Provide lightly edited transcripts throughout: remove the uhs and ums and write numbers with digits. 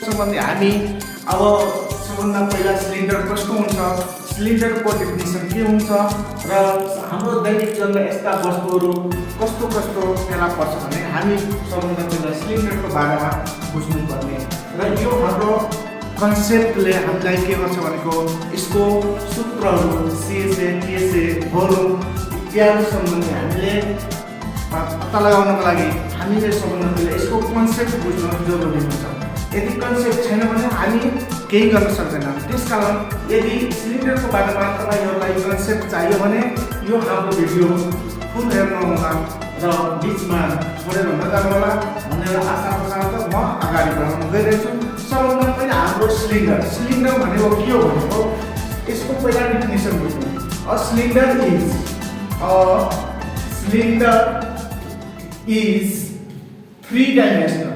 सम्बन्धी हामी अब सबभन्दा पहिला सिलिन्डर कस्तो हुन्छ, सिलिन्डरको डेफिनेसन के हुन्छ र हाम्रो दैनिक जीवनमा यस्ता वस्तुहरू कस्तो कस्तो फेला पर्छ भने हामी सबभन्दा पहिला सिलिन्डरको बारेमा बुझ्नुपर्ने र यो हाम्रो कन्सेप्टले हामीलाई के गर्छ भनेको यसको सूत्रहरू सिएसए टिएसए भोल्युम इत्यादि सम्बन्धी हामीले पत्ता लगाउनको लागि हामीले सबभन्दा पहिला यसको कन्सेप्ट बुझ्न जरुरी हुन्छ। यदि कन्सेप्ट छैन भने हामी केही गर्न सक्दैनौँ। त्यसकारण यदि सिलिन्डरको बारेमा तपाईँहरूलाई कन्सेप्ट चाहियो भने यो हाम्रो भिडियो फुल हेर्नुहोला र बिचमा छोडेर नजानु होला भनेर आशाको साथ म अगाडि बढाउन गइरहेछु। सबभन्दा पहिला हाम्रो सिलिन्डर भनेको के हो भनेको यसको पहिला डेफिनेसन बुझ्नु। A cylinder is three dimensional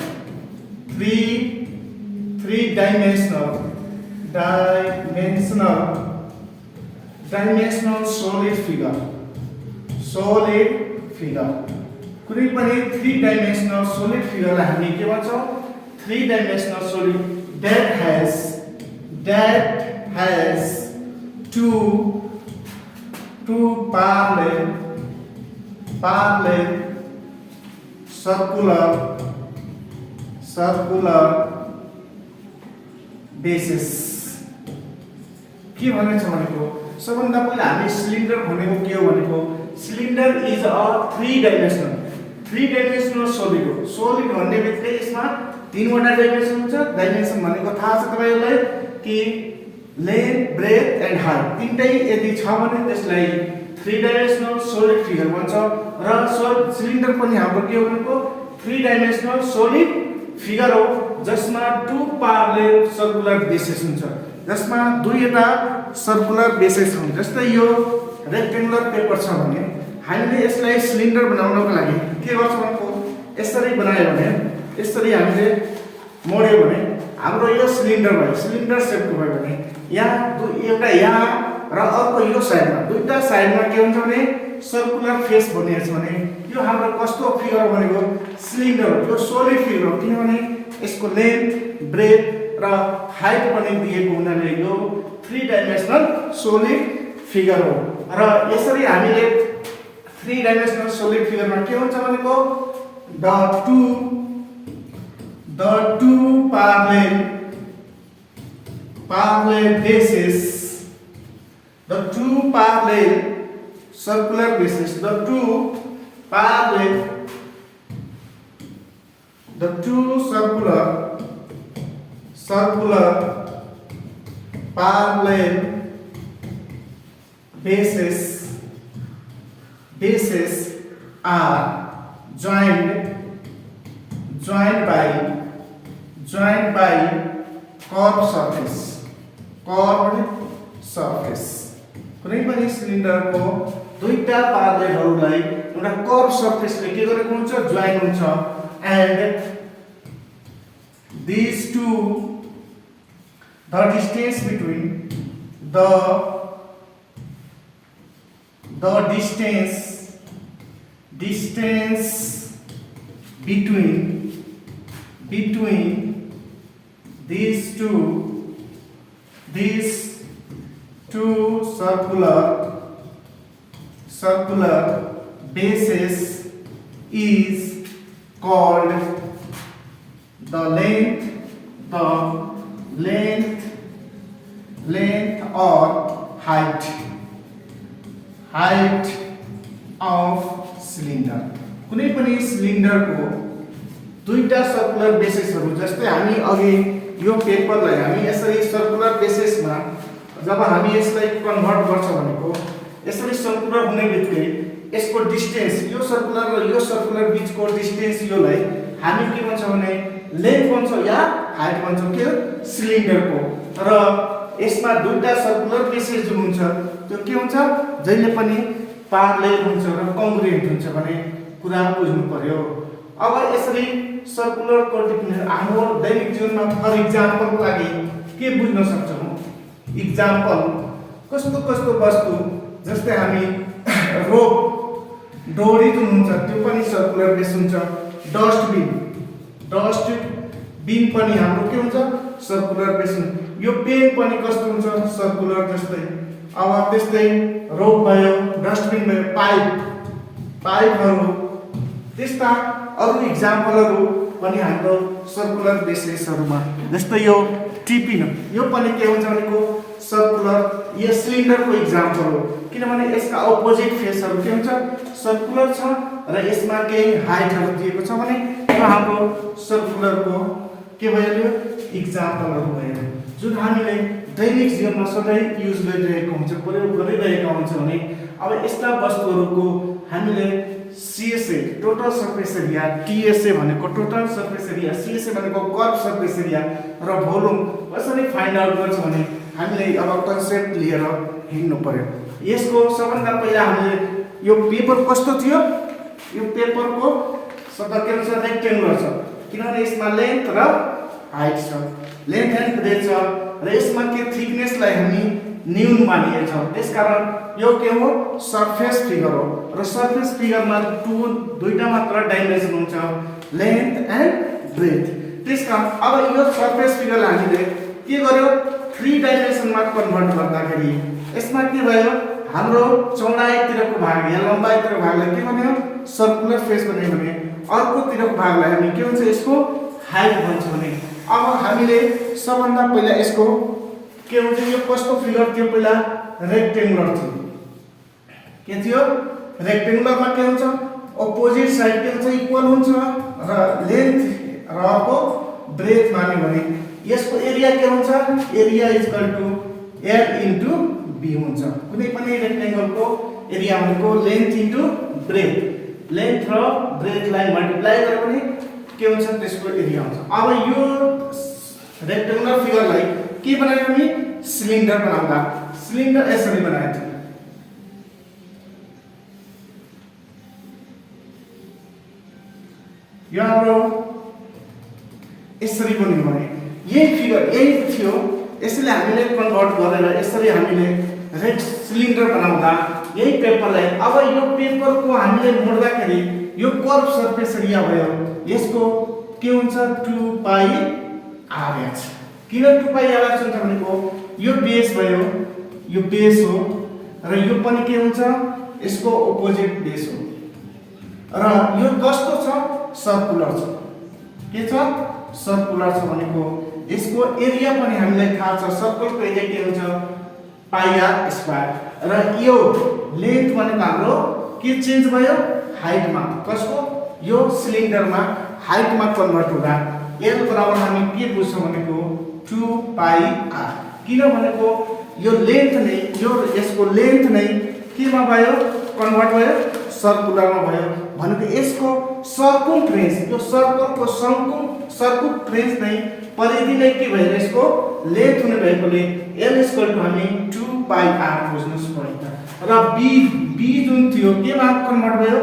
solid figure कुनै पनि थ्री डाइमेन्सनल solid figureलाई हामी के भन्छौँ? Three dimensional solid that has two parallel circular bases। के भनेको छ भनेको सबभन्दा पहिला हामी सिलिन्डर भनेको के हो भनेको cylinder is a three dimensional solid हो। सोलिड भन्ने बित्तिकै यसमा तीनवटा डाइमेन्सन हुन्छ। डाइमेन्सन भनेको थाहा छ तपाईलाई कि लेन्थ ब्रेथ एन्ड हाइट तीनटै यदि छ भने त्यसलाई थ्री डाइमेन्सनल सोलिड फिगर भन्छ र सिलिन्डर पनि हाम्रो के हो भनेको थ्री डाइमेन्सनल सोलिड फिगर हो जसमा टु प्यारलल सर्कुलर बेसेस हुन्छ, जसमा दुईवटा सर्कुलर बेसेस हुन्छ। जस्तै यो रेक्टेंगुलर पेपर छ भने हामीले यसलाई सिलिन्डर बनाउनको लागि के गर्छौँ भनेको यसरी बनायो भने यसरी हामीले मोड्यो भने हाम्रो यो सिलिन्डर भयो, सिलिन्डर सेपको भयो भने यहाँ एउटा यहाँ र अर्को यो साइडमा दुईटा साइडमा के हुन्छ भने सर्कुलर फेस बनिएको छ भने यो हाम्रो कस्तो फिगर हो भनेको सिलिन्डर हो। यो सोलिड फिगर हो किनभने यसको लेन्थ ब्रेथ र हाइट पनि दिएको हुनाले यो थ्री डाइमेन्सनल सोलिड फिगर हो। र यसरी हामीले थ्री डाइमेन्सनल सोलिड फिगरमा के हुन्छ भनेको the two parallel bases, the two parallel circular bases, the two circular parallel bases are joined by curved surface। कुनै पनि सिलिन्डरको दुईटा प्यारललहरूलाई एउटा कर्व सर्फेसले के गरेको हुन्छ जोइन हुन्छ and these two the distance between the distance between these two circular bases is called the length or height of cylinder। कुनै पनि सिलिन्डरको दुईटा सर्कुलर बेसेसहरू जस्तै हामी अघि यो पेपरलाई हामी यसरी सर्कुलर बेसेसमा जब हामी यसलाई कन्भर्ट गर्छ भनेको यसरी सर्कुलर हुने बित्तिकै यसको डिस्टेन्स यो सर्कुलर र यो सर्कुलर बीचको डिस्टेन्स योलाई हामी के भन्छौँ भने लेन्थ भन्छौँ या हाइट भन्छौँ के सिलिन्डरको। र यसमा दुईटा सर्कुलर बेसेस जुन हुन्छ त्यो के हुन्छ जहिले पनि प्यारलल हुन्छ र कङ्ग्रुएन्ट हुन्छ भने कुरा बुझ्नु पर्यो। अब यसरी सर्कुलर कोअर्डिनेट हाम्रो दैनिक जीवनमा फर इक्जाम्पलको लागि के बुझ्न सक्छौँ? इक्जाम्पल कस्तो वस्तु जस्तै हामी रोप डोरी जुन हुन्छ त्यो पनि सर्कुलर बेस हुन्छ। बीम पनि हाम्रो के हुन्छ सर्कुलर बेस हुन्छ। यो पेन पनि कस्तो हुन्छ सर्कुलर जस्तै। अब त्यस्तै रोप भयो, डस्टबिन भयो, पाइपहरू त्यस्ता अरु इक्जाम्पलहरू पनि हाम्रो सर्कुलर बेसेसहरुमा। जस्तै यो टिपिन यो पनि के हुन्छ भनेको सर्कुलर, यो सिलिन्डरको इक्जाम्पल हो किनभने यसका अपोजिट फेसहरु के हुन्छ सर्कुलर छ र यसमा केही हाइटहरु दिएको छ भने यो हाम्रो सर्कुलरको के भयो इक्जाम्पलहरु भयो जुन हामीले दैनिक जीवनमा सधैँ युज गरिरहेको हुन्छ, प्रयोग गरिरहेका हुन्छौं भने अब यस्ता वस्तुहरुको हामीले CSA total surface area, TSA भनेको टोटल सर्फेस एरिया, सीएसए भनेको कर्व सर्फेस एरिया र भोल्युम कसरी फाइन्ड आउट गर्छ भने हामीले अब कन्सेप्ट लिएर हिँड्नु पर्यो। यसको सबभन्दा पहिला हामीले यो पेपर कस्तो थियो, यो पेपरको सतह के हुन्छ रेक्टेंगुलर छ किनभने यसमा लेन्थ र हाइट छ, लेन्थ एन्ड ब्रेथ छ र यसमा के थिकनेसलाई हामी न्यून मानिएको छ। त्यसकारण यो के हो सरफेस फिगर हो र सरफेस फिगरमा दुईटा मात्र डाइमेन्सन हुन्छ लेन्थ एन्ड ब्रेथ। त्यसकारण अब यो सरफेस फिगरलाई हामीले के गर्यो 3 डाइमेन्सनमा कन्भर्ट गर्दाखेरि यसमा के भयो हाम्रो चौडाइतिरको भाग या लम्बाइतिरको भागलाई के भन्यो सर्कुलर फेस भन्यो भने अर्कोतिरको भागलाई हामी के भन्छ यसको हाइट भन्छ भने अब हामीले सबभन्दा पहिला यसको के हुन्छ यो कस्तो फिगर थियो पहिला रेक्टेंगुलर थियो। के थियो रेक्टेंगुलरमा के हुन्छ अपोजिट साइड के हुन्छ इक्वल हुन्छ र लेन्थ र अर्को ब्रेथ मान्यो भने यसको एरिया के हुन्छ area is equal to L into B हुन्छ। कुनै पनि रेक्टेंगलको एरिया भनेको लेन्थ इन्टु ब्रेथ, लेन्थ र ब्रेथलाई मल्टिप्लाई गर्यो भने के हुन्छ त्यसको एरिया हुन्छ। अब यो रेक्टेंगुलर फिगरलाई के बनायो हामी सिलिन्डर बनाउँदा सिलिन्डर यसरी बनाएको थियो। यो हाम्रो यसरी बन्यो भने यही फिगर यही थियो, यसैले हामीले कन्भर्ट गरेर यसरी हामीले सिलिन्डर बनाउँदा यही पेपरलाई अब यो पेपरको हामीले मोड्दाखेरि यो कर्व सर्फेस एरिया भयो यसको के हुन्छ 2 पाई आरएच। किन 2 पाई आरएच हुन्छ भनेको यो बेस भयो, यो बेस हो र यो पनि के हुन्छ यसको अपोजिट बेस हो र यो कस्तो छ सर्कुलर छ। के छ सर्कुलर छ भनेको यसको एरिया पनि हामीलाई थाहा छ सर्कलको एरिया के हुन्छ पाई आर स्क्वायर र यो लेन्थ भनेको हाम्रो के चेन्ज भयो हाइटमा कसको यो सिलिन्डरमा हाइटमा कन्भर्ट हुँदा L बराबर हामी के बुझ्छौं भनेको 2 पाई आर। किन भनेको यो लेन्थ नै यो यसको लेन्थ नै केमा भयो कन्भर्ट भयो सर्कुलरमा भयो भनेको यसको सर्कमफ्रेन्स यो सर्कलको सर्कमफ्रेन्स नै परिधि नै के भयो यसको लेन्थ हुने भएकोले L इक्वल टु हामी 2 पाई आर बुझ्नुस् पर्छ र b जुन थियो केमा कन्भर्ट भयो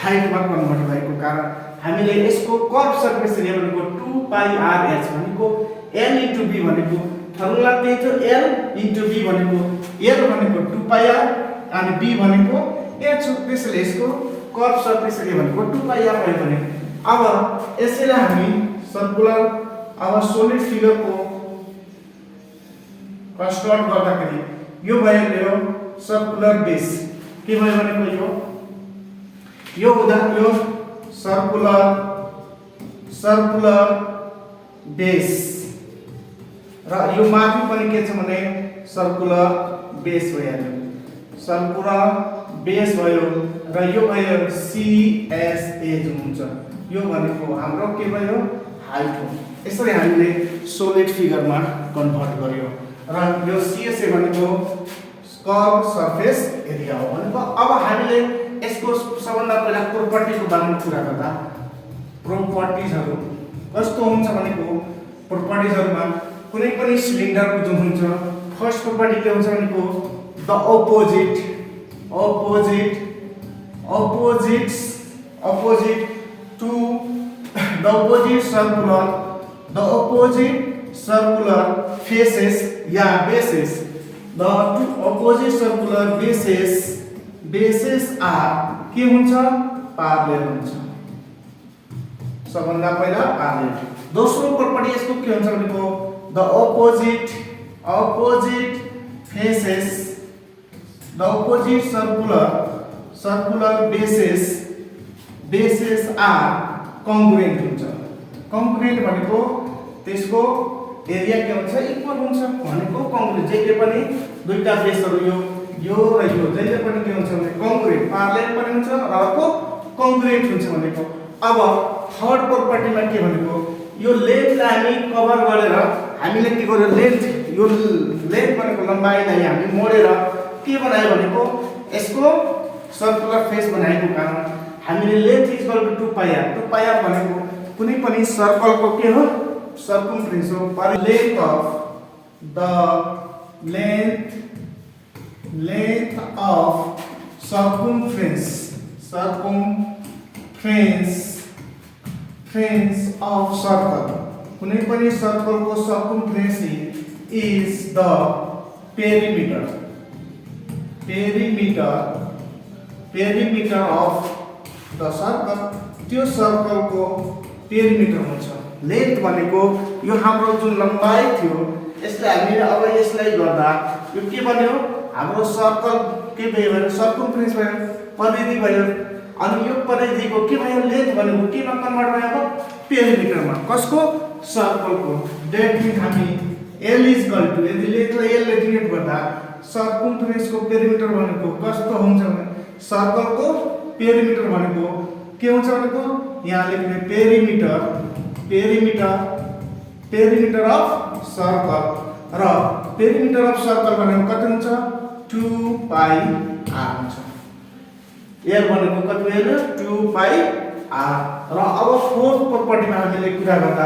हाइटमा कन्भर्ट भएको कारण हामीले यसको कर्व सर्फेस एरिया भनेको 2 पाई आर एच भनेको L इन्टु b भनेको फर्मुला त्यही थियो L इन्टु b भनेको L भनेको 2 पाई आर अनि b भनेको h हो। त्यसैले यसको कर्व सर्फेस एरिया भनेको 2 पाई आर भयो भने अब यसैले हामी सर्कुलर अब सोलिड फिगरको कन्स्ट्रक्ट गर्दाखेरि यो भयो सर्कुलर बेस के भयो भनेको यो हुँदा यो सर्कुलर बेस र यो माथि पनि के छ भने सर्कुलर बेस भइहाल्यो सर्कुलर बेस भयो र यो भयो CSA जुन हुन्छ यो भनेको हाम्रो के भयो हाइट हो। यसरी हामीले सोलिड फिगरमा कन्भर्ट गर्यो र यो CSA भनेको कर्व सर्फेस एरिया हो भनेको अब हामीले यसको सबभन्दा पहिला प्रोपर्टीको बारेमा कुरा गर्दा प्रोपर्टिजहरु कस्तो हुन्छ भनेको प्रोपर्टिजहरुमा कुनै पनि सिलिन्डरको जुन हुन्छ फर्स्ट प्रोपर्टी के हुन्छ भनेको the opposite circular faces yeah bases the two opposite circular bases are के हुन्छ parallel हुन्छ। सबभन्दा पहिला पार्लेट। दोस्रो प्रपर्टी यसको के हुन्छ भनेको the opposite faces the opposite circular bases are congruent हुन्छ। कङ्ग्रुएन्ट भनेको त्यसको एरिया के हुन्छ इक्वल हुन्छ भनेको कङ्ग्रुएन्ट जहिले पनि दुईटा बेसहरु यो र यो जहिले पनि के हुन्छ भने कङ्ग्रुएन्ट प्यारलल पनि हुन्छ र अर्को कङ्ग्रुएन्ट हुन्छ भनेको। अब थर्ड प्रोपर्टीमा के भनेको यो लेन्थलाई हामी कभर गरेर हामीले के गर्यो यो लेन्थ भनेको लम्बाइलाई हामी मोडेर के बनायो भनेको यसको सर्कुलर फेस बनाएको कारण हामीले लेन्थ इक्वल टु 2 पाइ आर भनेको कुनै पनि सर्कलको के हो सर्कमफ्रेन्स हो। पर length of circumference of circle कुनै पनि सर्कलको circumference is the perimeter of the circle। त्यो सर्कलको पेरिमिटर हुन्छ। लेन्थ भनेको यो हाम्रो जुन लम्बाइ थियो यसलाई हामीले अब यसलाई गर्दा यो के बन्यो हाम्रो सर्कल के भयो भने सर्कमफ्रेन्स भयो परिधि भयो अनि यो परिधिको के भयो लेन्थ भनेको केमा कन्भर्ट भयो अब पेरिमिटरमा कसको सर्कलको। दैट मिन हामी L इक्वल टु यदि लेन्थलाई L ले डिनोट गर्दा सर्कमफ्रेन्सको पेरिमिटर भनेको कस्तो हुन्छ भने सर्कलको पेरिमिटर भनेको के हुन्छ भनेको यहाँ लेख्ने पेरिमिटर अफ सर्कल र पेरिमिटर अफ सर्कल भनेको कति हुन्छ 2 पाइ आर हुन्छ। L भनेको कति भयो 2 पाइ आर। र अब फोर्थ प्रोपर्टीमा हामीले कुरा गर्दा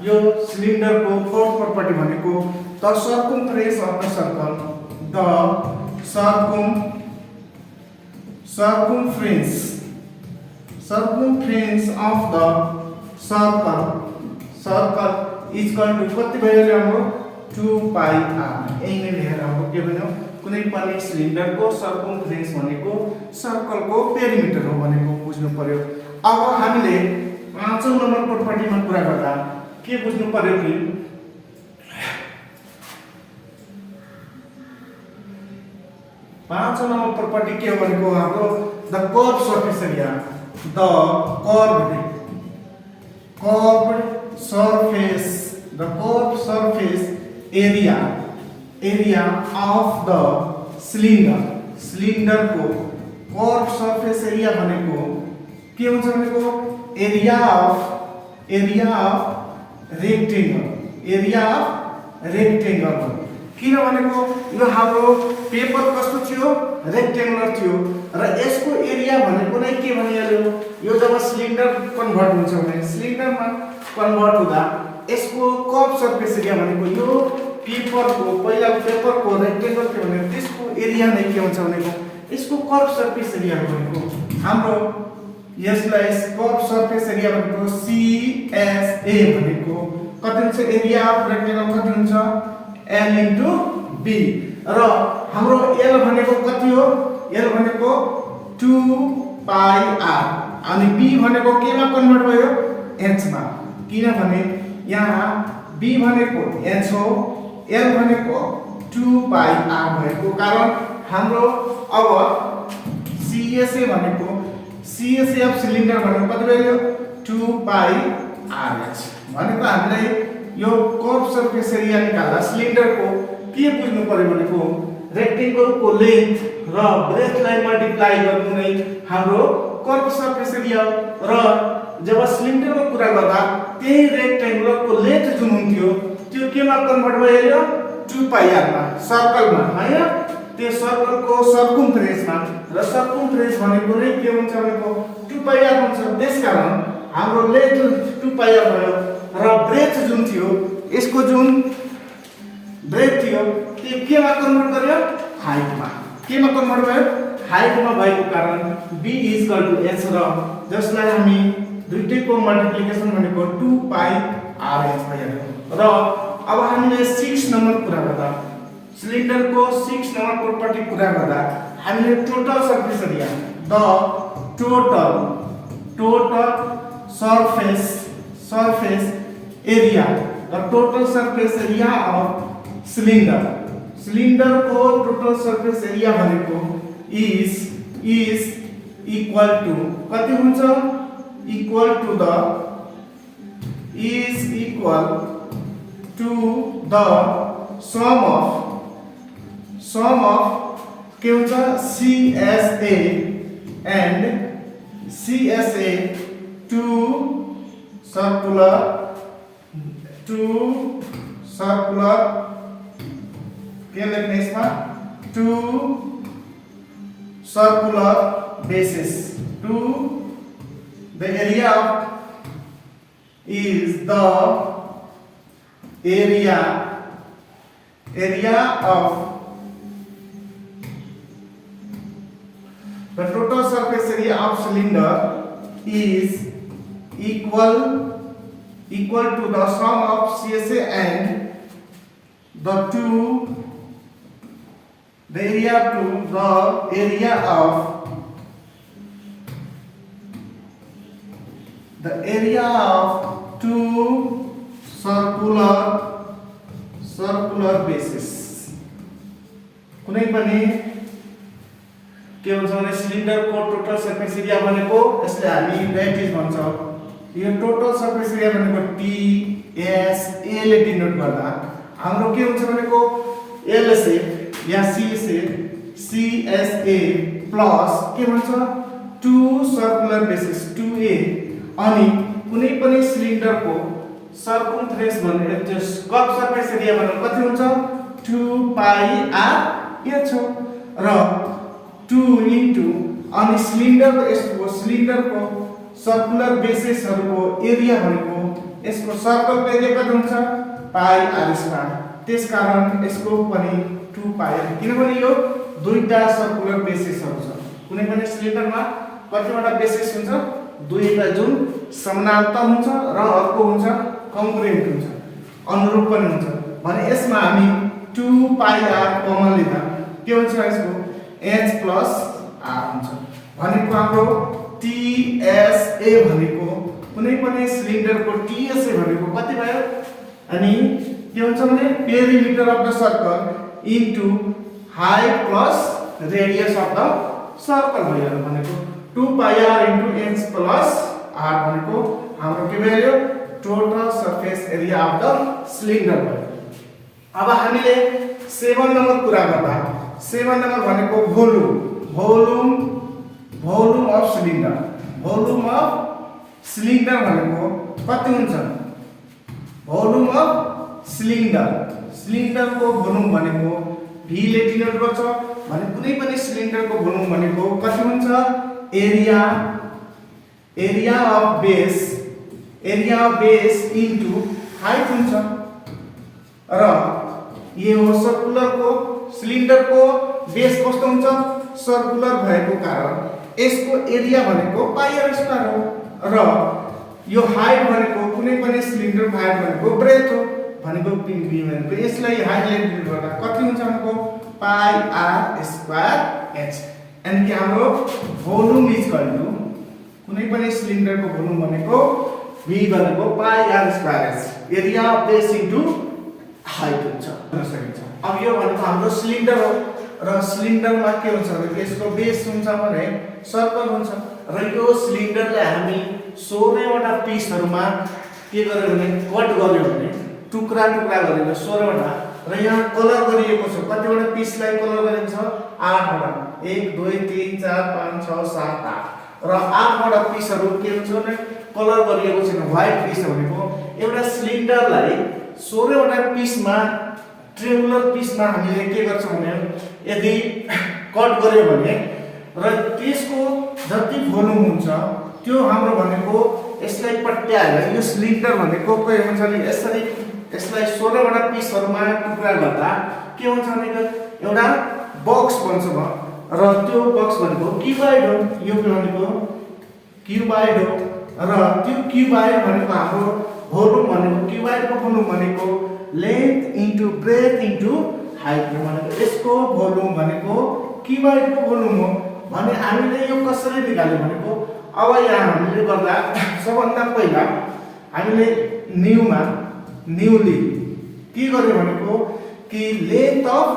यो सिलिन्डरको फोर्थ प्रोपर्टी भनेको the circumference of the circle circumference of the circle is equal to कति भयो हाम्रो 2 पाइ आर। यही नै लेखेर हाम्रो के भन्यो कुनै पनि सिलिन्डरको सर्कमफ्रेन्स भनेको सर्कलको पेरिमिटर हो भनेको बुझ्नु पर्यो। अब हामीले पाँचौं नम्बर प्रोपर्टीमा कुरा गर्दा के बुझ्नु पर्यो कि पाँचौं नम्बर प्रोपर्टी के हो भनेको हाम्रो the curve surface area the curved surface area of the cylinder को curved surface area भनेको के हुन्छ भनेको area of rectangle किन भनेको यो हाम्रो पेपर कस्तो थियो रेक्टेंगुलर थियो र यसको एरिया भनेको नै के भनिहाल्यो यो जब सिलिन्डर कन्भर्ट हुन्छ भने सिलिन्डरमा कन्भर्ट हुँदा यसको कर्व सर्फेस एरिया भनेको यो पेपरको पहिला पेपरको रेक्टेंगल थियो भने त्यसको एरिया नै के हुन्छ भनेको यसको कर्व सर्फेस एरिया भनेको हाम्रो यसलाई कर्व सर्फेस एरिया भनेको CSA भनेको कति हुन्छ एरिया अफ रेक्टेंगल कति हुन्छ L into B र हाम्रो L भनेको कति हो L भनेको 2 पाइ आर अनि B भनेको केमा कन्भर्ट भयो h मा किनभने यहाँ B भनेको h हो L भनेको 2 पाइ आर भएको कारण हाम्रो अब CSA भनेको CSA अफ सिलिन्डर भनेको कति भयो 2 पाइ RH भनेको हामीलाई यो कर्व सर्फेस एरिया निकाल्दा सिलिन्डरको के बुझ्नु पर्यो भनेको रेक्टेंगलको लेन्थ र ब्रेथलाई मल्टिप्लाई गर्नु नै हाम्रो कर्व सर्फेस एरिया र जब सिलिन्डरको कुरा गर्दा त्यही रेक्टेंगलको लेन्थ जुन हुन्थ्यो त्यो केमा कन्भर्ट भयो 2 पाइ आर मा सर्कलमा हैन त्यो सर्कलको सर्कमफ्रेन्समा र सर्कमफ्रेन्स भनेको नै के हुन्छ भनेको 2 पाइ आर हुन्छ। त्यसकारण हाम्रो लेन्थ 2 पाइ आर भयो र ब्रेथ जुन थियो यसको जुन ब्रेथ थियो त्यो केमा कन्भर्ट गर्यो हाइटमा केमा कन्भर्ट भयो हाइटमा भएको कारण B h र जसलाई हामी दुईटैको मल्टिप्लिकेसन भनेको 2 पाइ RH भयो। र अब हामीले 6 नम्बर कुरा गर्दा सिलिन्डरको 6 नम्बर प्रोपर्टी कुरा गर्दा हामीले total surface area the total surface surface area, the total surface area of cylinder. Cylinder को total surface area भनेको is equal to कति हुन्छ? Equal to the is equal to the sum of के हुन्छ CSA and CSA two circular के लेख्ने यसमा two circular bases to the area is the area of the total surface area of cylinder is equal to the sum of CSA and the area of two circular bases. कुनै पनि के भन्छ भने सिलिन्डरको total surface area भनेको यसले हामी ड्याटिज भन्छौं। यो टोटल सर्फेस एरिया भनेको TSA ले डिनोट गर्दा हाम्रो के हुन्छ भनेको LSA या CSA प्लस के भन्छ टु सर्कुलर बेसिस 2A अनि कुनै पनि सिलिन्डरको सर्कमफ्रेन्स भनेको त्यो कप सर्फेस एरिया भनेको कति हुन्छ 2 पाई r h हो र 2 इन्टु अनि सिलिन्डरको सर्कुलर बेसिसहरुको एरिया भनेको यसको सर्कलको एरिया कति हुन्छ पाई r स्क्वायर। त्यसकारण यसको पनि 2 पाई किनभने यो दुईटा सर्कुलर बेसिसहरु छ। कुनै पनि सिलिन्डरमा कतिवटा बेसिस हुन्छ दुईटा जुन समानान्तर हुन्छ र अर्को हुन्छ कङ्ग्रुएन्ट हुन्छ अनुरूप पनि हुन्छ भने यसमा हामी 2 पाई r कमन लिँदा के हुन्छ यसको h प्लस r हुन्छ भनेको हाम्रो TSA भनेको कुनै पनि सिलिन्डरको TSA भनेको कति भयो अनि के हुन्छ भने perimeter of the circle into height plus radius of the circle भयो भनेको 2 पाई r into h plus r भनेको हाम्रो के भयो total surface area of the cylinder भयो। अब हामीले 7 नम्बर कुरा गर्दा 7 नम्बर भनेको भोल्युम अफ सिलिन्डर भनेको कति हुन्छ भोल्युम अफ सिलिन्डरको भोल्युम भनेको V ले डिनोट गर्छ भने कुनै पनि सिलिन्डरको भोल्युम भनेको कति हुन्छ area of base into height हुन्छ र यो सर्कुलरको सिलिन्डरको बेस कस्तो हुन्छ सर्कुलर भएको कारण यसको एरिया भनेको पाई r स्क्वायर हो र यो हाइट भनेको कुनै पनि सिलिन्डरको हाइट भनेको ब्रेथ हो भनेको V भनेको यसलाई हाइट ले डिनोट गर्दा कति हुन्छ भनेको पाई r स्क्वायर h अनि के हाम्रो भोल्युम इज इक्वल टु कुनै पनि सिलिन्डरको भोल्युम भनेको V भनेको पाई r square h area of base into height हुन्छ सकिन्छ। अब यो भनेको हाम्रो सिलिन्डर हो र सिलिन्डरमा के हुन्छ भने यसको बेस हुन्छ भने सर्कल हुन्छ र यो सिलिन्डरलाई हामी 16 वटा पिसहरुमा के गर्यो भने कट गर्यो भने टुक्रा गरेर 16 वटा र यहाँ कलर गरिएको छ कतिवटा पिसलाई कलर गरिएको छ 8 वटा 1 2 3 4 5 6 7 8 र 8 वटा पिसहरु के हुन्छ भने कलर गरिएको छैन व्हाइट पिस भनेको एउटा सिलिन्डरलाई 16 वटा पिसमा ट्रेंगुलर पिसमा हामीले के गर्छौं भने यदि कट गर्यो भने र त्यसको जति भोल्युम हुन्छ त्यो हाम्रो भनेको यसलाई पट्याएर यो सिलिन्डर भनेको के हुन्छ भने यसलाई 16 वटा पिसहरुमा टुक्रा गर्दा के हुन्छ भने एउटा बक्स बन्छ र त्यो बक्स भनेको क्युबाइड हो यो भनेको क्युबाइड हो र त्यो क्युबाइड भनेको हाम्रो भोल्युम भनेको क्युबाइडको भोल्युम भनेको length into breadth into height भनेको यसको भोल्युम भनेको क्युबाइडको भोल्युम हो भने हामीले यो कसरी निकाल्यो भनेको अब यहाँ हामीले गर्दा सबभन्दा पहिला हामीले न्यूली के गर्यो भनेको कि लेन्थ अफ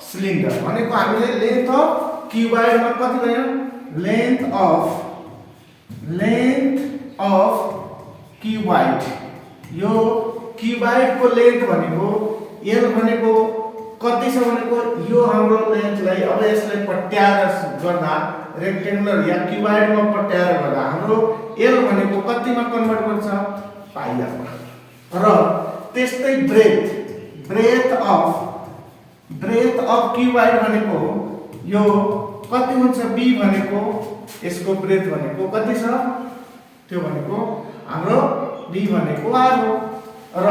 सिलिन्डर भनेको हामीले लेन्थ अफ क्युबाइडमा कति भयो लेन्थ अफ क्युबाइड यो क्युबाइडको लेन्थ भनेको एल भनेको कति छ भनेको यो हाम्रो लेन्थलाई अब यसलाई पट्याएर गर्दा रेक्टेंगुलर या क्युबाइडमा पट्याएर गर्दा हाम्रो एल भनेको कतिमा कन्भर्ट गर्छ पाइआरमा र त्यस्तै ब्रेथ अफ क्युबाइड भनेको यो कति हुन्छ बी भनेको यसको ब्रेथ भनेको कति छ त्यो भनेको हाम्रो बी भनेको आर हो र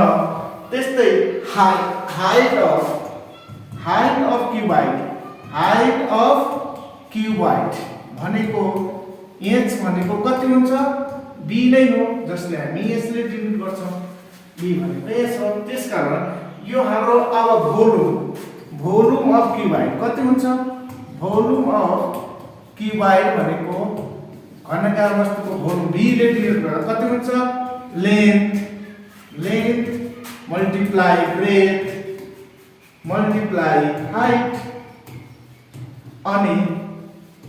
त्यस्तै हाइट अफ क्युबाइड भनेको एच भनेको कति हुन्छ बी नै हो जसले हामी यसले डिनोट गर्छौं बी भनेको एच हो त्यसकारण यो हाम्रो अब भोल्युम अफ क्युबाइड कति हुन्छ भोल्युम अफ क्युबाइड भनेको घनकार वस्तुको भोल्युम बी ले डिनोट गर्दा कति हुन्छ length multiply breadth multiply height अनि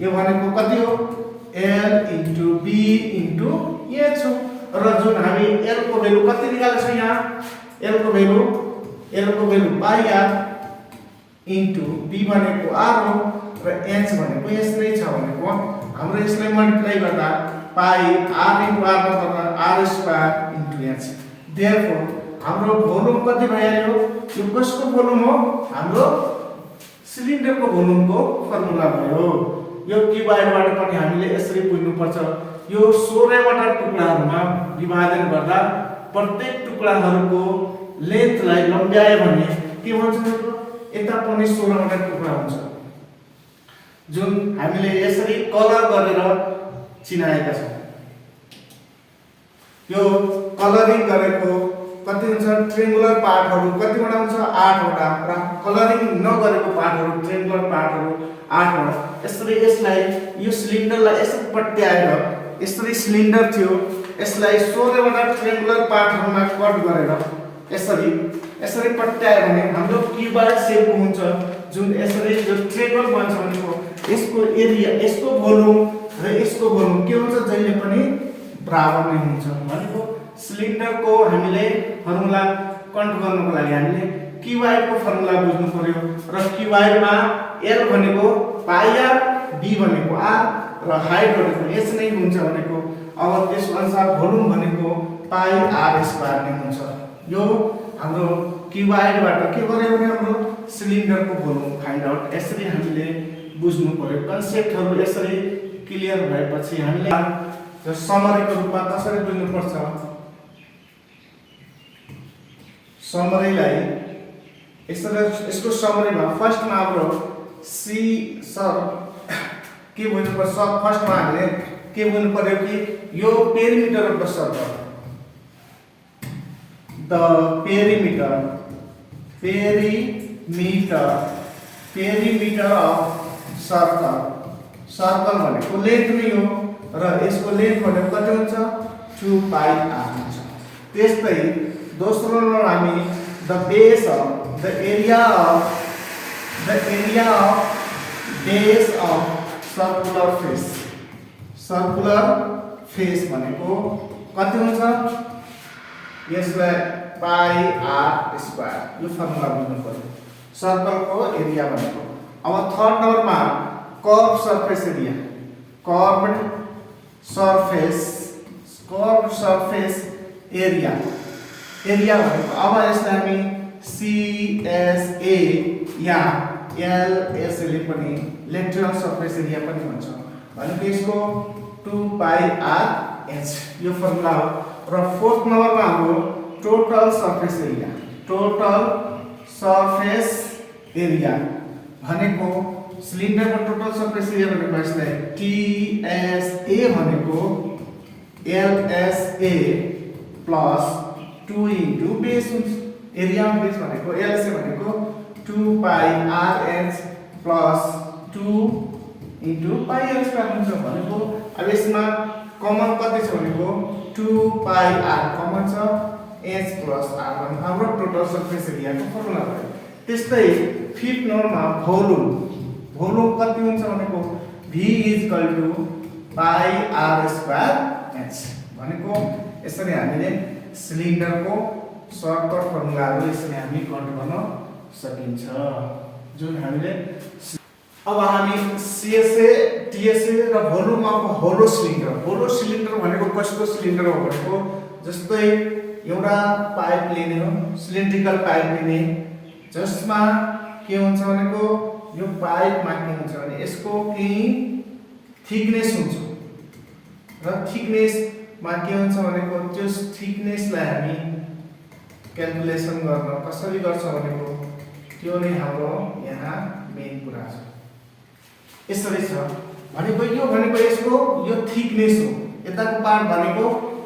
यो भनेको कति हो L into B into H हो र जुन हामी L को भ्यालु कति निकालेको छ यहाँ L को भ्यालु पाई r into B भनेको r हो र H भनेको s नै छ भनेको हाम्रो यसलाई मल्टिप्लाई गर्दा पाई r into r मा गर्दा r square into h therefore हाम्रो भोल्युम कति भइहाल्यो यो कसको भोल्युम हो हाम्रो सिलिन्डरको भोल्युमको फर्मुला भयो यो क्युबाइडबाट पनि हामीले यसरी बुझ्नु पर्छ यो 16 वटा टुक्राहरुमा विभाजन गर्दा प्रत्येक टुक्राहरुको लेन्थलाई लम्ब्याए भने के हुन्छ यता पनि 16 वटा टुक्रा हुन्छ जुन हामीले यसरी कलर गरेर चिनाएका छौं यो कलरिङ गरेको कति हुन्छ ट्रायंगुलर पार्टहरु कति वटा हुन्छ 8 वटा र कलरिङ नगरेको पार्टहरु ट्रायंगुलर पार्टहरु 8 वटा यसरी यसलाई यो सिलिन्डरलाई यसरी पट्याएर यसरी सिलिन्डर थियो यसलाई 16 वटा ट्रायंगुलर पार्टहरुमा कट गरेर यसरी पट्याए भने हाम्रो क्युबाइड शेपको हुन्छ जुन यसरी जो ट्रायंगल बन्छ भनेको यसको एरिया यसको भोल्युम र यसको भोल्युम के हुन्छ जहिले पनि बराबर नै हुन्छ भनेको सिलिन्डरको हामीले फर्मुला कन्ट्रोल गर्नको लागि हामीले क्युबाइडको फर्मुला बुझ्नु पर्यो र क्युबाइडमा L भनेको पाई r B भनेको r र हाइट भनेको h नै हुन्छ भनेको अब त्यस अनुसार भोल्युम भनेको पाई r स्क्वायर नै हुन्छ यो हाम्रो क्युबाइडबाट के गर्यो भने हाम्रो सिलिन्डरको भोल्युम फाइन्ड आउट यसरी हामीले बुझ्नु पर्यो कन्सेप्टहरु यसरी क्लियर भएपछि हामीले जो समरीको रूपमा कसरी बुझ्नु पर्छ समरीलाई यसको समरीमा फर्स्टमा हाम्रो सी सर के बुझ्नु पर्छ फर्स्टमा हामीले के बुझ्नु पर्यो कि यो perimeter of the circle the perimeter of circle भनेको लेन्थ नै हो र यसको लेन्थ भनेको कति हुन्छ 2 पाई r हुन्छ त्यस्तै दोस्रो नम्बर हामी the area of base of circular face भनेको कति हुन्छ यसलाई पाई r स्क्वायर यो फर्मुला बुझ्नु पर्यो सर्कलको एरिया भनेको अब थर्ड नम्बरमा कर्व सरफेस एरिया भनेको अब यसलाई हामी CSA या LSA ले पनि लेटरल सरफेस एरिया पनि भन्छ भनेको यसको 2 पाई r h यो फर्मुला हो र फोर्थ नम्बरमा हाम्रो टोटल सरफेस एरिया भनेको सिलिन्डरको टोटल सरफेस एरिया भनेको यसलाई TSA भनेको LSA plus 2 into base area of base भनेको LSA भनेको 2 पाई RH प्लस 2 इन्टु पाई r स्क्वायर हुन्छ भनेको अब यसमा कमन कति छ भनेको 2 पाई r कमन छ h प्लस r भन्ने हाम्रो टोटल सरफेस एरियाको फर्मुला भयो। त्यस्तै 5th नम्बरमा भोल्युम कति हुन्छ भनेको v पाई r स्क्वायर h भनेको यसरी हामीले सिलिन्डरको सर्टकट फर्मुलाहरु यसरी हामी काउन्ट गर्न सकिन्छ जुन हामीले अब हामी सीएसए टीएसए र भोल्युम अफ होलो सिलिन्डर भनेको कस्तो सिलिन्डर हो भनेको जस्तै एउटा पाइप लिने हो सिलिन्ड्रिकल पाइप लिने जसमा के हुन्छ भनेको यो पाइपमा के हुन्छ भने यसको केही थिकनेस हुन्छ र थिकनेसमा के हुन्छ भनेको त्यो थिकनेसलाई हामी क्याल्कुलेसन गर्न कसरी गर्छ भनेको त्यो नै हाम्रो यहाँ मेन कुरा छ। यसरी छ भनेको यो भनेको यसको यो थिकनेस हो यताको पार्ट भनेको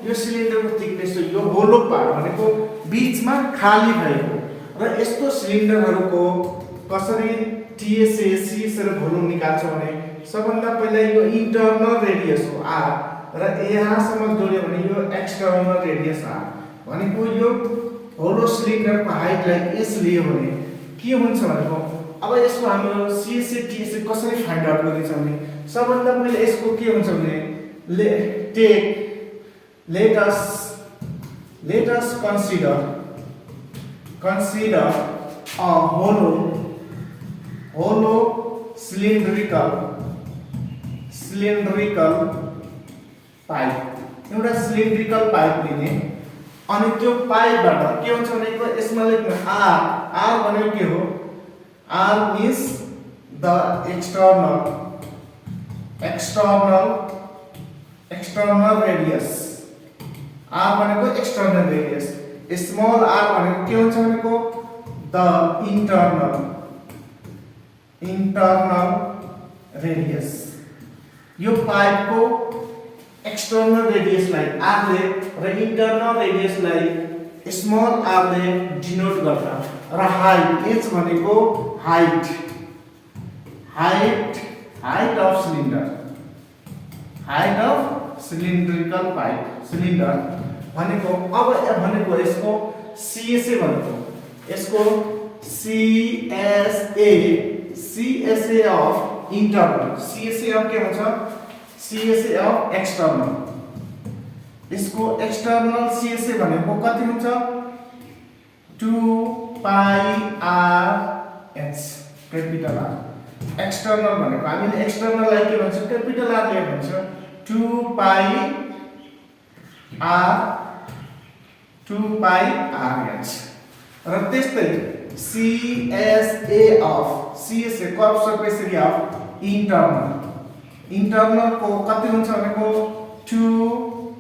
यो सिलिन्डरको थिकनेस हो यो होलो पार्ट भनेको बीचमा खाली भएको र यस्तो सिलिन्डरहरुको कसरी टीएसए सीएसए र भोल्युम निकाल्छ भने सबभन्दा पहिला यो इन्टरनल रेडियस हो r र यहाँसम्म जोड्यो भने यो एक्सटर्नल रेडियस r भनेको यो होलो सिलिन्डरको हाइटलाई s लियो भने के हुन्छ भनेको अब यसको हाम्रो सीएसए टीएसए कसरी फाइन्ड आउट गरिन्छ भने सबभन्दा पहिले यसको के हुन्छ भने let us consider a hollow cylindrical pipe एउटा सिलिन्ड्रिकल पाइप लिने अनि त्यो पाइपबाट के हुन्छ भनेको यसमा लेख्नु r भनेको के हो r means the external radius r भनेको एक्सटर्नल रेडियस स्मॉल r भनेको के हुन्छ भनेको the internal radius यो पाइपको एक्सटर्नल रेडियसलाई r ले र इन्टरनल रेडियसलाई स्मॉल r ले डिनोट गर्छ र हाइट h भनेको height of cylindrical pipe cylinder भनेको अब भनेको यसको सीएसए भनेको यसको CSA of internal CSA of के हुन्छ सीएसए अफ एक्सटर्नल यसको एक्सटर्नल सीएसए भनेको कति हुन्छ 2 पाई r h capital R external भनेको हामीले एक्सटर्नललाई के भन्छ क्यापिटल R ले भन्छ 2 पाई r h र त्यस्तै CSA curve surface area of internal को कति हुन्छ भनेको 2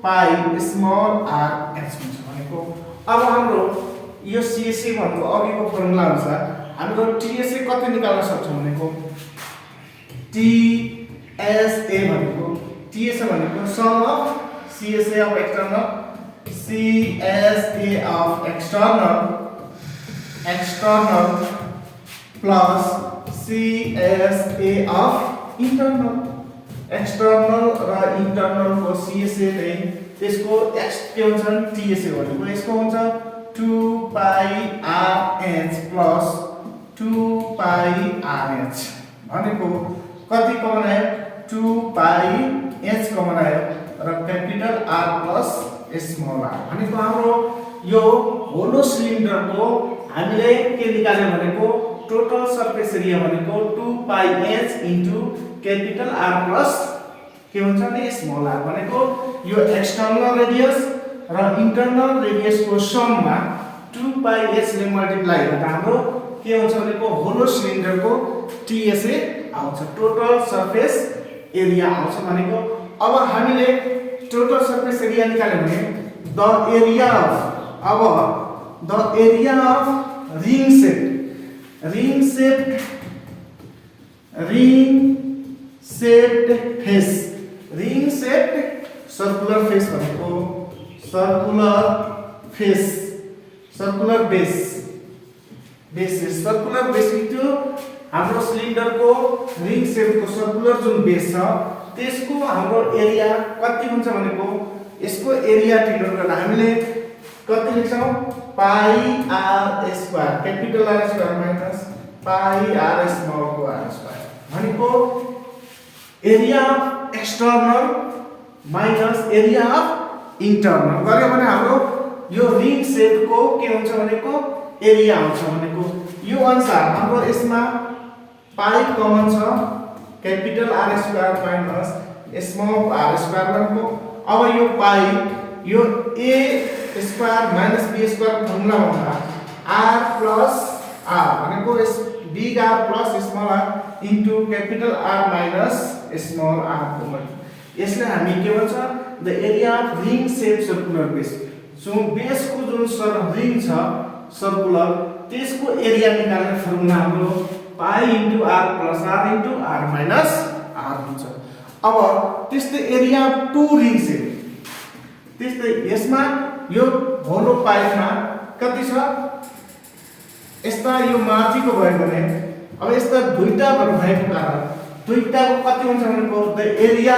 पाई स्मॉल r h हुन्छ भनेको अब हाम्रो यो सीएसए भनेको अघिको फर्मुला अनुसार हाम्रो टीएसए कति निकाल्न सक्छौं भनेको टीएसए भनेको sum of CSA of external plus CSA of internal external र इन्टरनल को सीएसए नै त्यसको एक्स के हुन्छ टीएसए भनेको यसको हुन्छ 2 पाई r h प्लस 2 पाई r h भनेको कति कमन आयो 2 पाई h कमन आयो र capital R plus small r भनेको हाम्रो यो होलो सिलिन्डरको हामीले के निकाल्यो भनेको टोटल सरफेस एरिया भनेको 2 पाई h into capital R plus के हुन्छ नि स्मॉल r भनेको यो एक्सटर्नल रेडियस र इन्टरनल रेडियस को सममा 2 पाई h ले मल्टिप्लाई गर्दा हाम्रो के हुन्छ भनेको होलो सिलिन्डर को टीएसए आउँछ टोटल सरफेस एरिया आउँछ भनेको अब हामीले टोटल सरफेस एरिया निकाल्यो भने the area of ring shaped circular face भनेको सर्कुलर बेस त्यो हाम्रो सिलिन्डर को रिङ शेप को सर्कुलर जुन बेस छ त्यसको हाम्रो एरिया कति हुन्छ भनेको यसको एरिया डिनोट गर्न हामीले कति लेख्छौं pi r square capital r square minus pi r small को आर स्क्वायर भनेको area of external minus area of internal गर्यो भने हाम्रो यो रिङ सेपको के हुन्छ भनेको एरिया आउँछ भनेको यो अनुसार हाम्रो यसमा पाई कमन छ capital r square minus small r square भनेको अब यो पाई यो a square minus b square formula भन्दा r प्लस r भनेको big r plus small r into capital R minus small r को मतलब यसले हामी के भन्छ the area of ring shape circular base so बेसको जुन रिङ छ सर्कुलर त्यसको एरिया निकाल्ने फर्मुला हाम्रो pi into r plus r into r minus r हुन्छ अब त्यस्तै area of two ring shape त्यस्तै यसमा यो होलो पाइपमा कति छ यस्ता यो माथिको भयो भने अब यस्ता दुईटा भएको कारण दुईटाको कति हुन्छ भनेको the area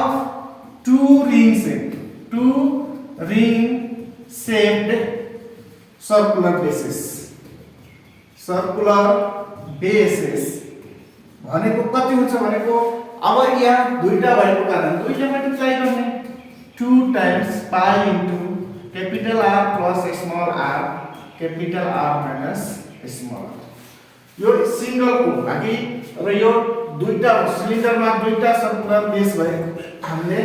of two ring shaped circular bases भनेको कति हुन्छ भनेको अब यहाँ दुईटा भएको कारण दुईले मल्टिप्लाई गर्ने 2 टाइम्स पाई into capital R plus small r capital R minus small r यो सिंगलको लागि र यो दुईटा सिलिन्डरमा दुईटा सर्कुलर बेस भए हामीले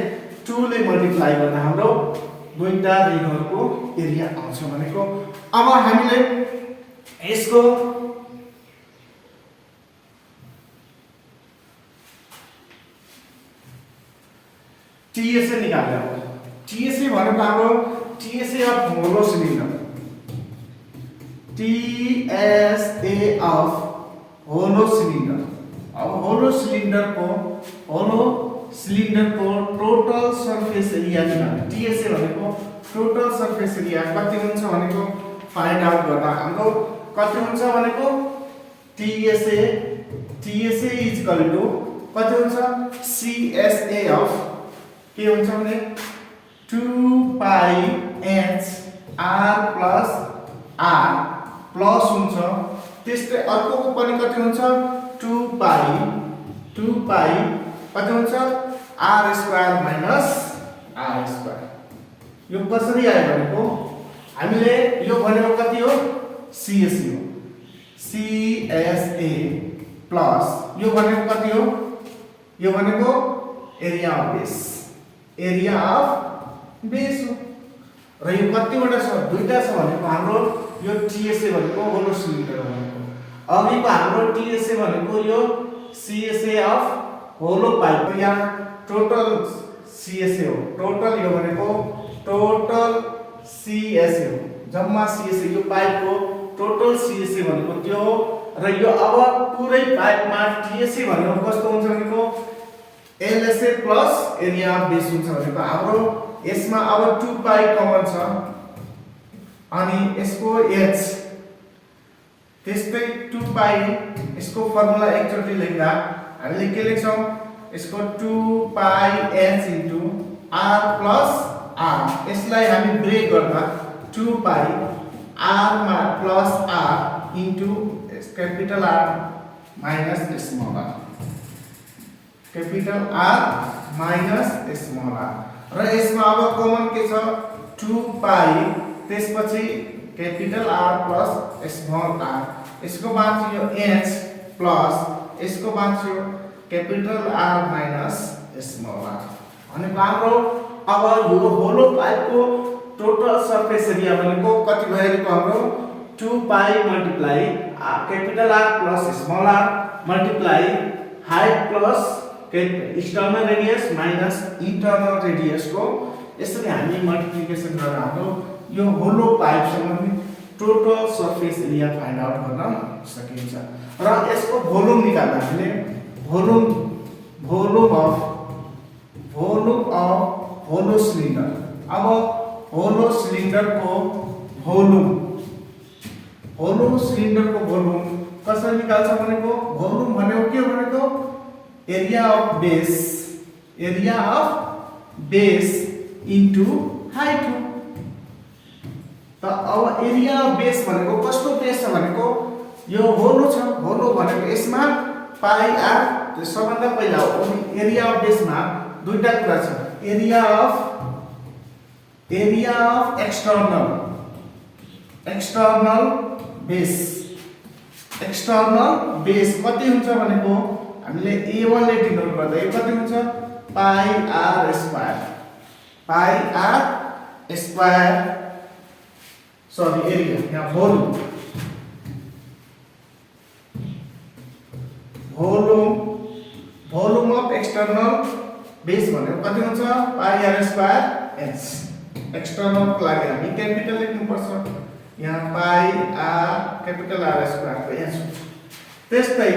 2 ले मल्टिप्लाई गर्दा हाम्रो दुईटा रिङहरुको एरिया आउँछ भनेको अब हामीले यसको TSA निकाल्नु हो TSA भनेको हाम्रो TSA of hollow cylinder TSA of hollow cylinder अब होलो सिलिन्डरको टोटल सरफेस एरिया निकाल्नु TSA भनेको टोटल सरफेस एरिया कति हुन्छ भनेको फाइन्ड आउट गर्दा हाम्रो कति हुन्छ भनेको TSA इज इक्वल टु कति हुन्छ CSA अफ के हुन्छ भने 2 पाई h r plus r plus हुन्छ त्यस्तै अर्कोको पनि कति हुन्छ 2 पाई कति हुन्छ r square minus r square यो कसरी आयो भनेको हामीले यो भनेको कति हो CSA प्लस यो भनेको कति हो यो भनेको एरिया अफ बेस हो र यो कतिवटा छ दुईटा छ भनेको हाम्रो यो TSA भनेको होलो सिलिन्डर भनेको अघिको हाम्रो TSA भनेको यो CSA अफ होलो पाइप यहाँ टोटल CSA हो टोटल यो भनेको टोटल CSA हो जम्मा CSA यो पाइपको टोटल CSA भनेको त्यो हो र यो अब पुरै पाइपमा TSA भनेको कस्तो हुन्छ भनेको LSA plus area of base हुन्छ भनेको हाम्रो यसमा अब 2 पाई कमन छ अनि यसको h त्यस्तै 2 पाई यसको फर्मुला एकचोटी लेख्दा हामीले के लेख्छौं यसको 2 पाई h into r plus r यसलाई हामी ब्रेक गर्दा 2 पाई r plus r into capital R minus small r capital R minus small r र यसमा अब कमन के छ 2 पाई त्यसपछि capital R plus small r यसको बाँच्यो h प्लस यसको बाँच्यो capital R minus small r भनेको हाम्रो अब यो होलो पाइपको टोटल सरफेस एरिया भनेको कति भएको हाम्रो 2 pi multiply capital R plus small r multiply height plus external radius minus internal radius को यसरी हामी मल्टिप्लिकेसन गरेर हाम्रो यो होलो पाइपसँग total surface area find out गर्न सकिन्छ र यसको भोल्युम निकाल्दा हामीले भोल्युम अफ होलो सिलिन्डर अब होलो सिलिन्डरको भोल्युम कसरी निकाल्छ भनेको भोल्युम भनेको के भनेको area of base into height हो। त अब एरिया अफ बेस भनेको कस्तो बेस छ भनेको यो होलो छ। होलो भनेको यसमा पाई आर, त्यो सबभन्दा पहिला हो। एरिया अफ बेसमा दुईटा कुरा छ, एरिया अफ एक्सटर्नल बेस कति हुन्छ भनेको हामीले A1 ले डिनोट गर्दा यो कति हुन्छ पाई आर स्क्वायर सरी एरिया यहाँ भोल्युम अफ एक्सटर्नल बेस भनेको कति हुन्छ पाई आर स्क्वायर एच। एक्सटर्नल को लागि हामी क्यापिटल लेख्नु पर्छ, यहाँ पाई आर क्यापिटल आर स्क्वायर को एच हुन्छ। त्यस्तै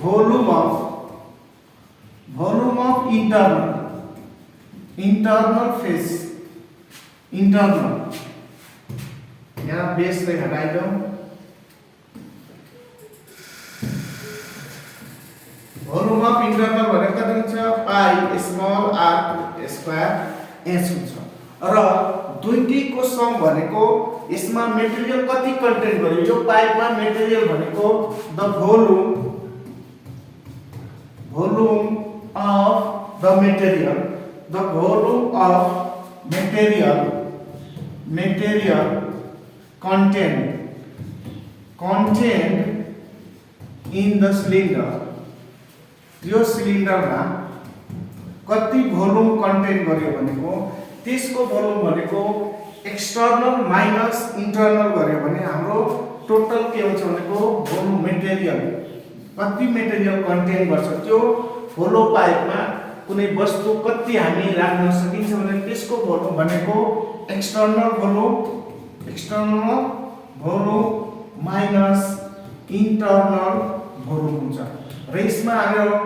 भोल्युम अफ इंटरनल फेस, यहाँ बेसलाई हटाइदौं, भोल्युम अफ इंटरनल भनेको कति हुन्छ पाई स्मल आर स्क्वायर एच हुन्छ। र दुईटीको सम भनेको यसमा मेटेरियल कति कन्टेन गर्यो, यो पाइपमा मेटेरियल भनेको the volume of the material contained in the cylinder। यो सिलिन्डरमा कति भोल्युम कन्टेन गर्यो भनेको त्यसको भोल्युम भनेको एक्सटर्नल माइनस इन्टरनल गर्यो भने हाम्रो टोटल के हुन्छ भनेको भोल्युम मेटेरियल कति मेटेरियल कन्टेन गर्छ, त्यो होलो पाइपमा कुनै वस्तु कति हामी राख्न सकिन्छ भने त्यसको भोल्युम भनेको external volume minus internal volume हुन्छ। र यसमा हाम्रो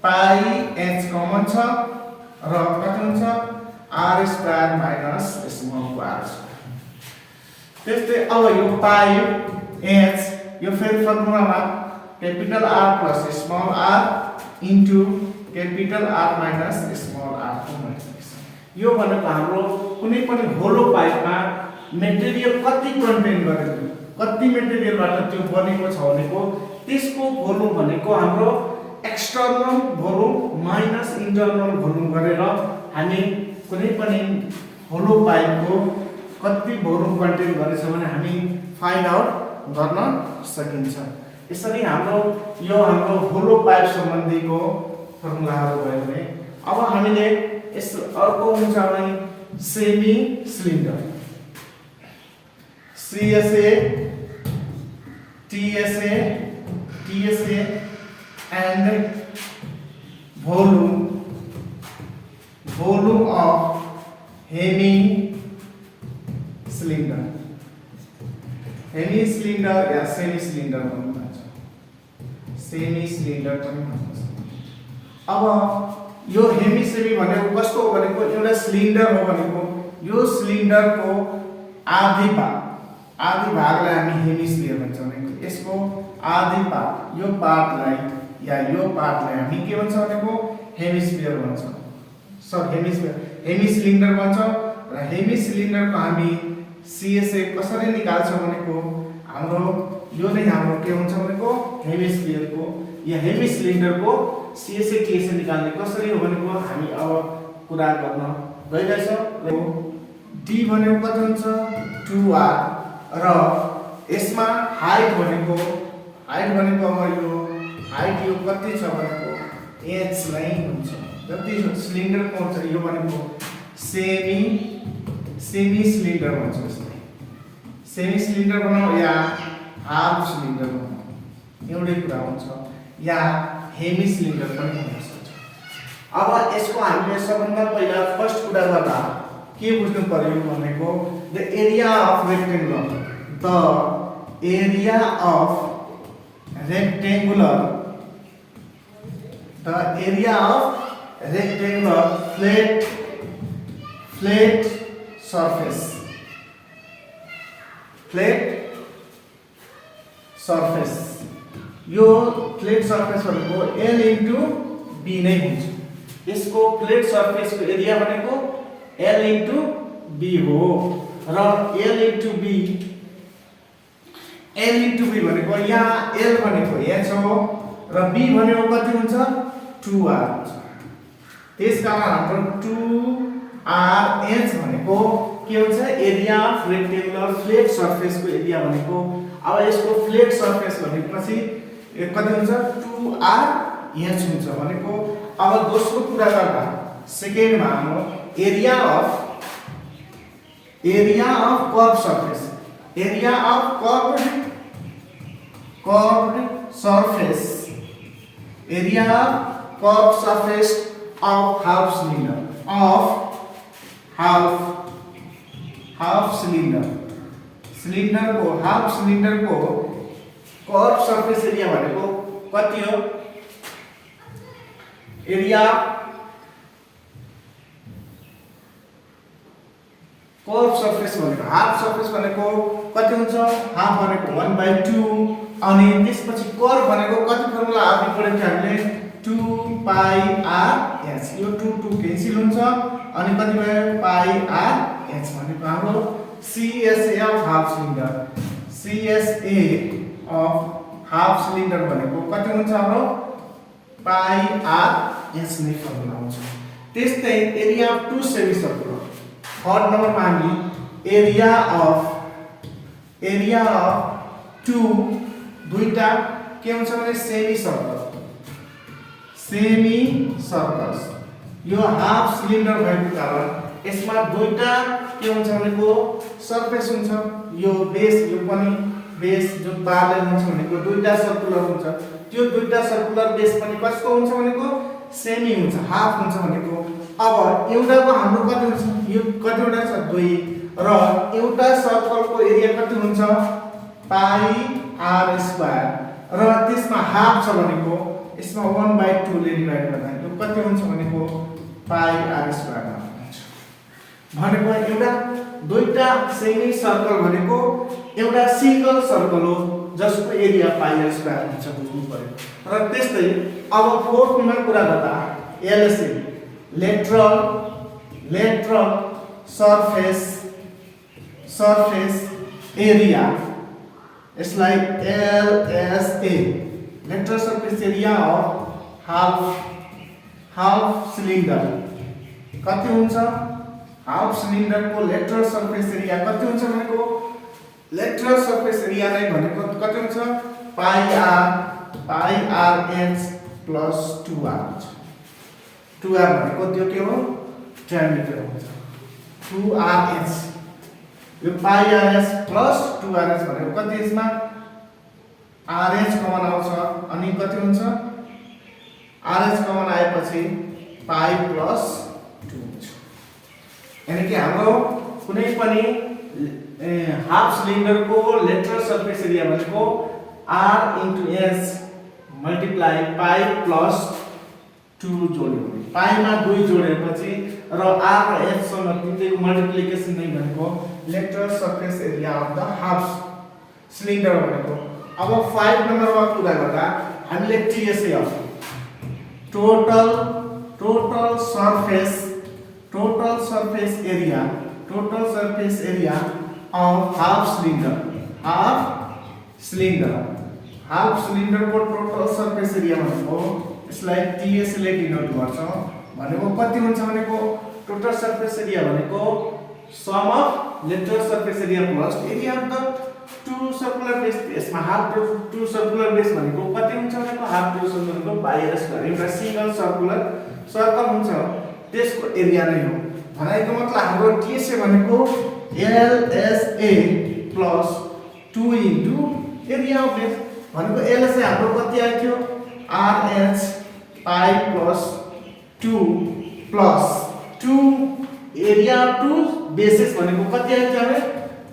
पाई एच कमन छ र कति हुन्छ r square minus small r square. त्यस्तै अब यो पाई एच यो फेरि फर्मुलामा capital r plus small r into capital r minus small r को मल्टिप्लिकेसन। यो भनेको हाम्रो कुनै पनि होलो पाइपमा मेटेरियल कति कन्टेन गरेको, कति मेटेरियलबाट त्यो बनेको छ भनेको त्यसको भोल्युम भनेको हाम्रो external volume minus internal volume गरेर हामी कुनै पनि होलो पाइपको कति भोल्युम कन्टेन गरेछ भने हामी फाइन्ड आउट गर्न सकिन्छ। यसरी हाम्रो होलो पाइप सम्बन्धीको फर्मुलाहरू भयो भने अब हामीले यस अर्को हुन्छ भने semi cylinder CSA TSA and volume of hemi cylinder yeah semi cylinder भन्नु भन्छ, सेमी सिलिन्डर पनि भन्छ। अब यो हेमी सेमी भनेको कस्तो हो भनेको एउटा सिलिन्डर हो भनेको यो सिलिन्डरको आधी भागलाई हामी हेमिस्फियर भन्छौँ। यसको आधी पार्ट यो पार्टलाई हामी के भन्छ भनेको हेमिस्फियर भन्छौँ, सब हेमी सिलिन्डर भन्छ। र हेमी सिलिन्डरको हामी CSA कसरी निकाल्छौँ भनेको हाम्रो यो नै हाम्रो के हुन्छ भनेको हेमिस्फियरको या हेमी सिलिन्डरको CSA TSA निकाल्ने कसरी हो भनेको हामी अब कुरा गर्न गइरहेछौँ। D भनेको कति हुन्छ 2R र यसमा हाइट भनेको अब यो हाइट यो कति छ भनेको h नै हुन्छ, जति सिलिन्डरको हुन्छ यो भनेको सेमी सिलिन्डर भन्छ। यसलाई सेमी सिलिन्डर बनाऊ या हाफ सिलिन्डर बनाऊ एउटै कुरा हुन्छ, या हेमी सिलिन्डर पनि हुन सक्छ। अब यसको हामीले सबभन्दा पहिला फर्स्ट कुरा गर्दा के बुझ्नु पर्यो भनेको the area of rectangular flat surface यो फ्लैट सर्फेस भनेको L into b नै हुन्छ। यसको फ्ल्याट सर्फेसको एरिया भनेको l इन्टु b हो र l इन्टु b भनेको यहाँ l भनेको h हो र b भनेको कति हुन्छ 2r हुन्छ। त्यसकारण हाम्रो 2rh भनेको के हुन्छ एरिया अफ रेक्टेंगुलर फ्लैट सर्फेसको एरिया भनेको। अब यसको फ्लैट सर्फेस भनेपछि कति हुन्छ 2rh हुन्छ भनेको। अब दोस्रो कुरा गर्दा सेकेन्डमा हाम्रो area of curve surface of half cylinder को कर्व सर्फेस एरिया भनेको कति हो एरिया कर्व सर्फेस भनेको हाफ सर्फेस भनेको कति हुन्छ हाफ भनेको 1/2 अनि त्यसपछि कर्व भनेको कति फर्मुला अघि पढेको थियो हामीले 2πrh यो 2 क्यान्सल हुन्छ अनि कति भयो πrh भनेको हाम्रो CSA अफ हाफ सिलिन्डर भनेको कति हुन्छ हाम्रो πrh नै फर्मुला हुन्छ। त्यस्तै area of two semi circular third नम्बरमा हामी एरिया अफ टु दुईटा के हुन्छ भने सेमी सर्कल्स यो हाफ सिलिन्डर भएको कारण यसमा दुईटा के हुन्छ भनेको सर्फेस हुन्छ यो बेस यो पनि बेस जुन प्यारलल हुन्छ भनेको दुईटा सर्कुलर हुन्छ त्यो दुईटा सर्कुलर बेस पनि कस्तो हुन्छ भनेको सेमी हुन्छ हाफ हुन्छ भनेको। अब एउटाको हाम्रो कति हुन्छ यो कतिवटा छ 2 र एउटा सर्कलको एरिया कति हुन्छ πr² र त्यसमा हाफ छ भनेको यसमा 1/2 ले डिवाइड गर्दा यो कति हुन्छ भनेको πr² भनेको एउटा दुईटा सेमी सर्कल भनेको एउटा सिंगल सर्कल हो जसको एरिया πr² हुन्छ बुझ्नु पर्यो। र त्यस्तै अब फोर्थ नम्बर कुरा गर्दा LSA लेटरल सर्फेस एरिया यसलाई LSA lateral surface area of half cylinder कति हुन्छ हाफ सिलिन्डर को लेटरल सर्फेस एरिया कति हुन्छ भनेको लेटरल सर्फेस एरिया नै भनेको कति हुन्छ πrh प्लस 2r 2r भनेको त्यो के हो डायमिटर हुन्छ 2rh यो πrh प्लस 2rh भनेको कति यसमा rh कमन आउँछ अनि कति हुन्छ rh कमन आएपछि π प्लस 2 हुन्छ। यानी कि हाम्रो कुनै पनि हाफ सिलिन्डर को लेटरल सर्फेस एरिया भनेको r * s मल्टिप्लाई π प्लस 2 जोड्यो π मा 2 जोडेपछि र r र s सँग तिनटैको मल्टिप्लिकेसन नै भनेको lateral surface area of the half cylinder भनेको। अब 5 नम्बरमा कुरा गर्दा हामीले TSA of total surface area of half cylinder को टोटल सर्फेस एरिया भनेको यसलाई TSA ले डिनोट गर्छ भनेको कति हुन्छ भनेको टोटल सर्फेस एरिया भनेको sum of lateral surface area plus area of the two circular base. यसमा हाफ टु सर्कुलर बेस भनेको कति हुन्छ भनेको हाफ टु सर्कुलरको πr² एउटा सिंगल सर्कल हुन्छ त्यसको एरिया नै हो भनेको मतलब हाम्रो TSA भनेको LSA plus 2 into area of base भनेको LSA हाम्रो कति आयो थियो RH π plus 2 plus 2 area of two bases भनेको कति आयो थियो भने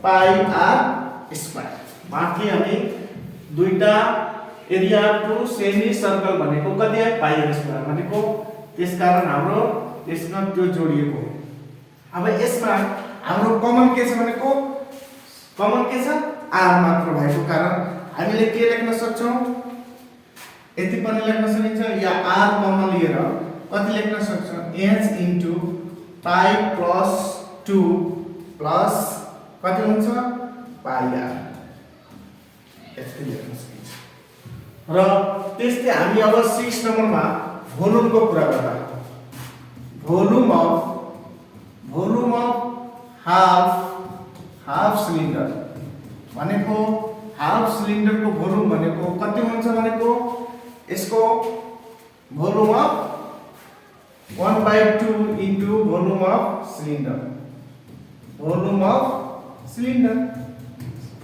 πr² माथि हामी दुईटा area of two semi circle भनेको कति आयो πr² भनेको त्यसकारण हाम्रो यसमा त्यो जोडिएको। अब यसमा हाम्रो कमन के छ भनेको कमन के छ r मात्र भएको कारण हामीले के लेख्न सक्छौं यति पनि लेख्न सकिन्छ या r कमन लिएर कति लेख्न सक्छ h into pi plus 2 plus कति हुन्छ पाई r यति लेख्न सकिन्छ। र त्यस्तै हामी अब 6 नम्बरमा भोल्युमको कुरा गर्दा भोल्युम अफ हाफ सिलिन्डर भनेको हाफ सिलिन्डरको भोल्युम भनेको कति हुन्छ भनेको यसको volume of 1/2 into volume of cylinder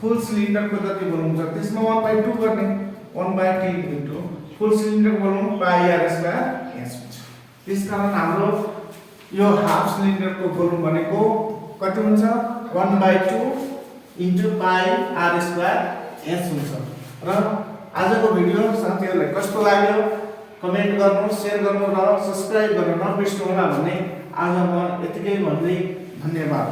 full सिलिन्डरको जति भोल्युम छ त्यसमा 1/2 गर्ने 1/2 इन्टु फुल सिलिन्डरको भोल्युम पाई r स्क्वायर s हुन्छ। त्यसकारण हाम्रो यो हाफ सिलिन्डरको भोल्युम भनेको कति हुन्छ 1/2 इन्टु पाई r स्क्वायर s हुन्छ। र आजको भिडियो साथीहरुलाई कस्तो लाग्यो कमेन्ट गर्नु, शेयर गर्नु र सब्स्क्राइब गर्न नबिर्सनु होला भन्ने आज म यतिकै भन्दै धन्यवाद।